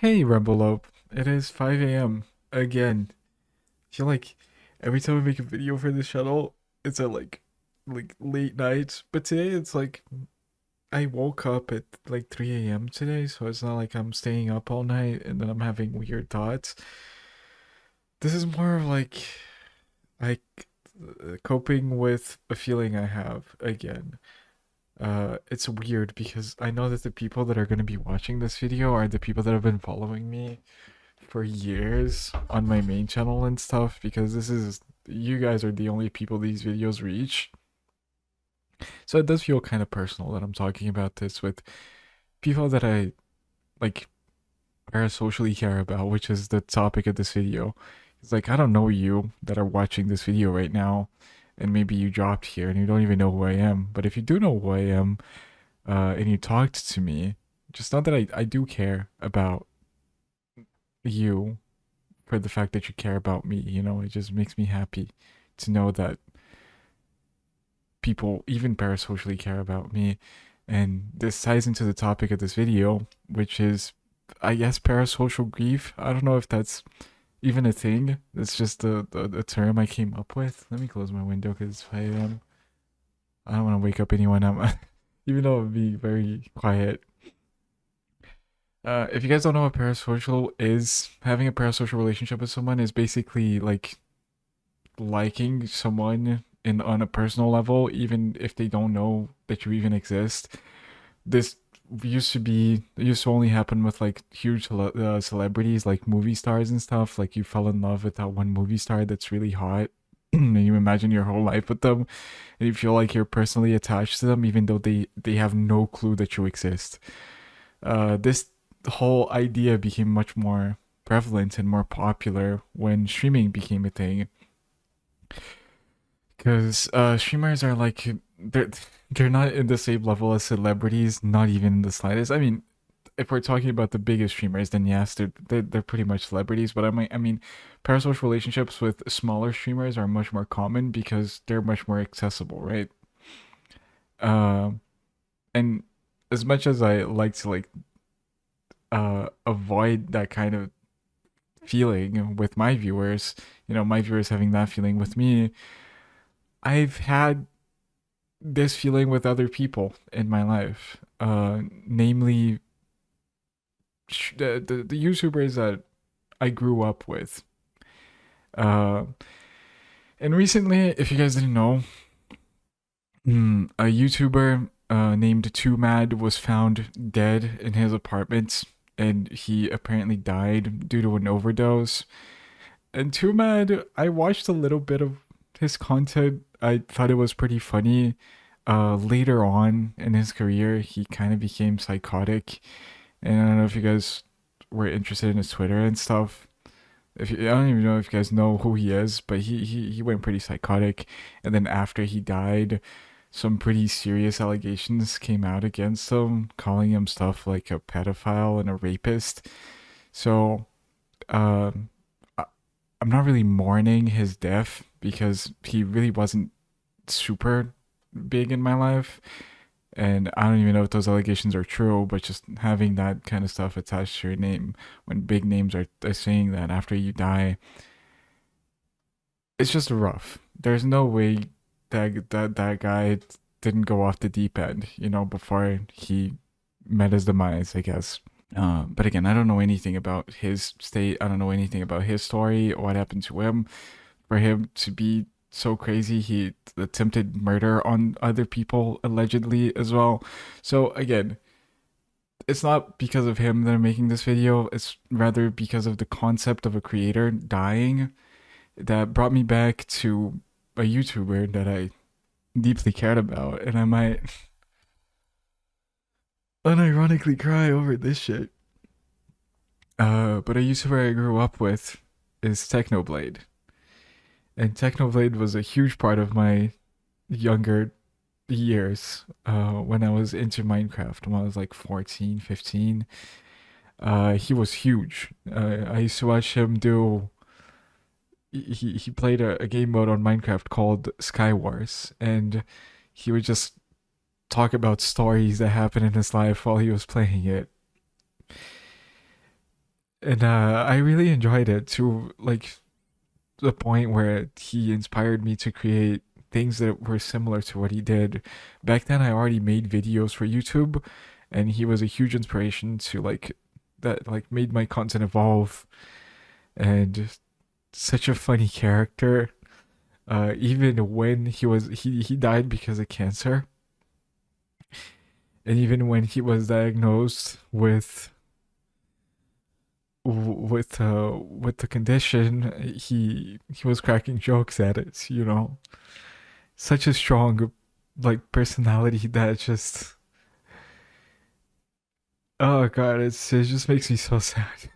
Hey, Rumbelope. It is 5 a.m. again. I feel like every time I make a video for this channel, it's at like late night. But today it's like I woke up at like 3 a.m. today, so it's not like I'm staying up all night and then I'm having weird thoughts. This is more of like coping with a feeling I have again. It's weird because I know that the people that are going to be watching this video are the people that have been following me for years on my main channel and stuff, because this is you guys are the only people these videos reach. So it does feel kind of personal that I'm talking about this with people that I like parasocially care about, which is the topic of this video. It's like I don't know you that are watching this video right now, and maybe you dropped here and you don't even know who I am. But if you do know who I am, and you talked to me, just know that I do care about you for the fact that you care about me. It just makes me happy to know that people, even parasocially, care about me. And this ties into the topic of this video, which is, I guess, parasocial grief. I don't know if that's even a thing. It's just the term I came up with. Let me close my window because it's 5 a.m. I don't want to wake up anyone up, even though it would be very quiet. If you guys don't know what parasocial is, having a parasocial relationship with someone is basically like liking someone in on a personal level, even if they don't know that you even exist. This used to only happen with like huge celebrities, like movie stars and stuff. Like you fell in love with that one movie star that's really hot, and you imagine your whole life with them, and you feel like you're personally attached to them, even though they have no clue that you exist. This whole idea became much more prevalent and more popular when streaming became a thing, because streamers are like they're not in the same level as celebrities, not even in the slightest. I mean, if we're talking about the biggest streamers, then yes, they're pretty much celebrities. But I mean, parasocial relationships with smaller streamers are much more common because they're much more accessible, right? Um, and as much as I like to avoid that kind of feeling with my viewers, my viewers having that feeling with me, I've had this feeling with other people in my life, namely the YouTubers that I grew up with. Uh, and recently, if you guys didn't know, a YouTuber named Too Mad was found dead in his apartment, and he apparently died due to an overdose. And Too Mad, I watched a little bit of his content. I thought it was pretty funny. Later on in his career, he kind of became psychotic, and I don't know if you guys were interested in his Twitter and stuff. I don't even know if you guys know who he is, but he went pretty psychotic, and then after he died, some pretty serious allegations came out against him, calling him stuff like a pedophile and a rapist. So, um, I- I'm not really mourning his death because he really wasn't super big in my life. And I don't even know if those allegations are true, but just having that kind of stuff attached to your name when big names are saying that after you die, it's just rough. There's no way that guy didn't go off the deep end, before he met his demise, I guess. But again, I don't know anything about his state. I don't know anything about his story, what happened to him. For him to be so crazy, he attempted murder on other people allegedly as well. So again, it's not because of him that I'm making this video. It's rather because of the concept of a creator dying that brought me back to a YouTuber that I deeply cared about, and I might unironically cry over this shit. But a YouTuber I grew up with is Technoblade, and Technoblade was a huge part of my younger years when I was into Minecraft when I was like 14, 15. He was huge. I used to watch him do. He played a game mode on Minecraft called Sky Wars, and he would just talk about stories that happened in his life while he was playing it. And I really enjoyed it to like the point where he inspired me to create things that were similar to what he did. Back then I already made videos for YouTube, and he was a huge inspiration to like that like made my content evolve, and such a funny character. Even when he died because of cancer, and even when he was diagnosed with the condition, he was cracking jokes at it. You know, such a strong like personality that just, oh god, it just makes me so sad.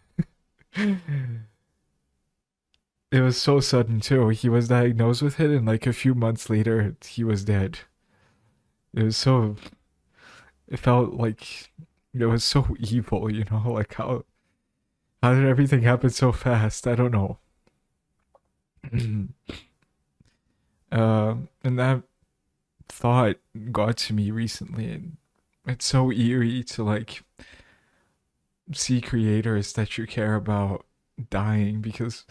It was so sudden too. He was diagnosed with it, and like a few months later, he was dead. It was so. It felt like it was so evil, you know. Like how did everything happen so fast? I don't know. And that thought got to me recently, and it's so eerie to like see creators that you care about dying, because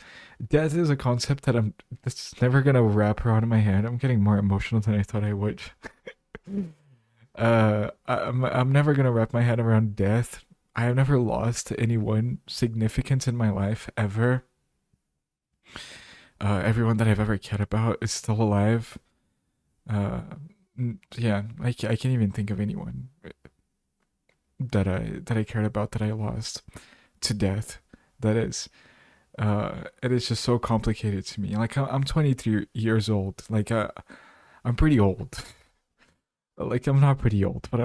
death is a concept that I'm that's never gonna wrap around in my head. I'm getting more emotional than I thought I would. I'm never gonna wrap my head around death. I have never lost anyone significant in my life ever. Everyone that I've ever cared about is still alive. Uh, yeah, I can't even think of anyone that I cared about that I lost to death. That is, it is just so complicated to me. Like I'm 23 years old. Like I'm pretty old. Like I'm not pretty old, but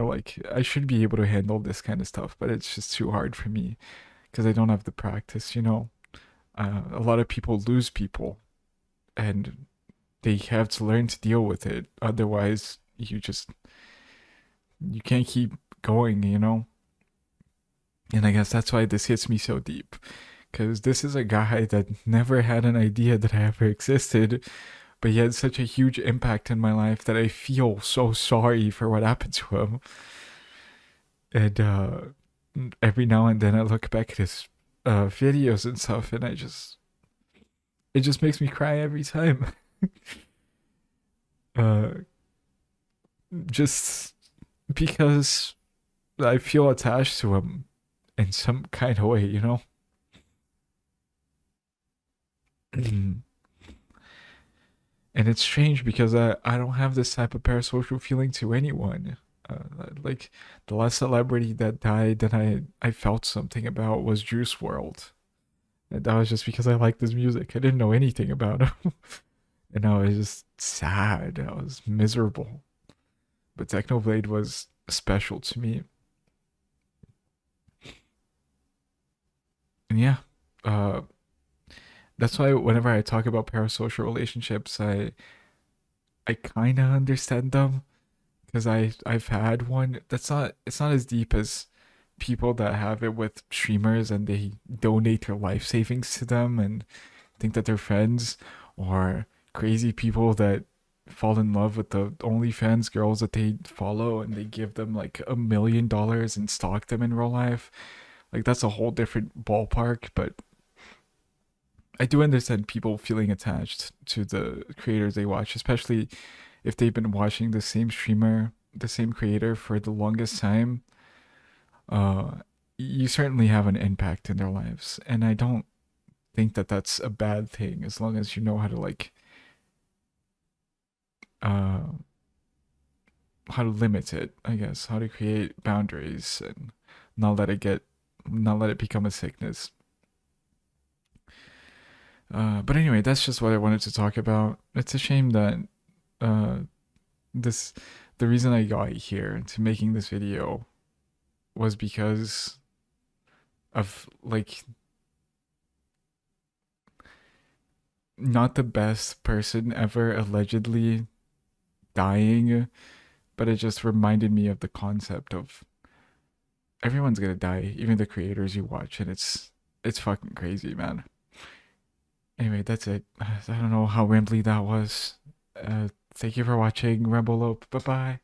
I should be able to handle this kind of stuff. But it's just too hard for me because I don't have the practice. You know, a lot of people lose people, and they have to learn to deal with it. Otherwise, you can't keep going. You know, and I guess that's why this hits me so deep. Because this is a guy that never had an idea that I ever existed, but he had such a huge impact in my life that I feel so sorry for what happened to him. And every now and then I look back at his videos and stuff, and it just makes me cry every time. uh, just because I feel attached to him in some kind of way, you know? And it's strange because I don't have this type of parasocial feeling to anyone. Like the last celebrity that died that I felt something about was Juice World. And that was just because I liked his music. I didn't know anything about him. And I was just sad. I was miserable. But Technoblade was special to me. And yeah, uh, that's why whenever I talk about parasocial relationships, I kind of understand them, because I've had one. That's not It's not as deep as people that have it with streamers and they donate their life savings to them and think that they're friends, or crazy people that fall in love with the OnlyFans girls that they follow and they give them like $1 million and stalk them in real life. Like that's a whole different ballpark, but I do understand people feeling attached to the creators they watch, especially if they've been watching the same streamer, the same creator for the longest time. Uh, you certainly have an impact in their lives, and I don't think that that's a bad thing as long as you know uh how to limit it, I guess, how to create boundaries and not let it get not let it become a sickness. But anyway, that's just what I wanted to talk about. It's a shame that uh this the reason I got here to making this video was because of like not the best person ever allegedly dying, but it just reminded me of the concept of everyone's gonna die, even the creators you watch, and it's fucking crazy, man. Anyway, that's it. I don't know how rambly that was. Thank you for watching Rebel Bye bye.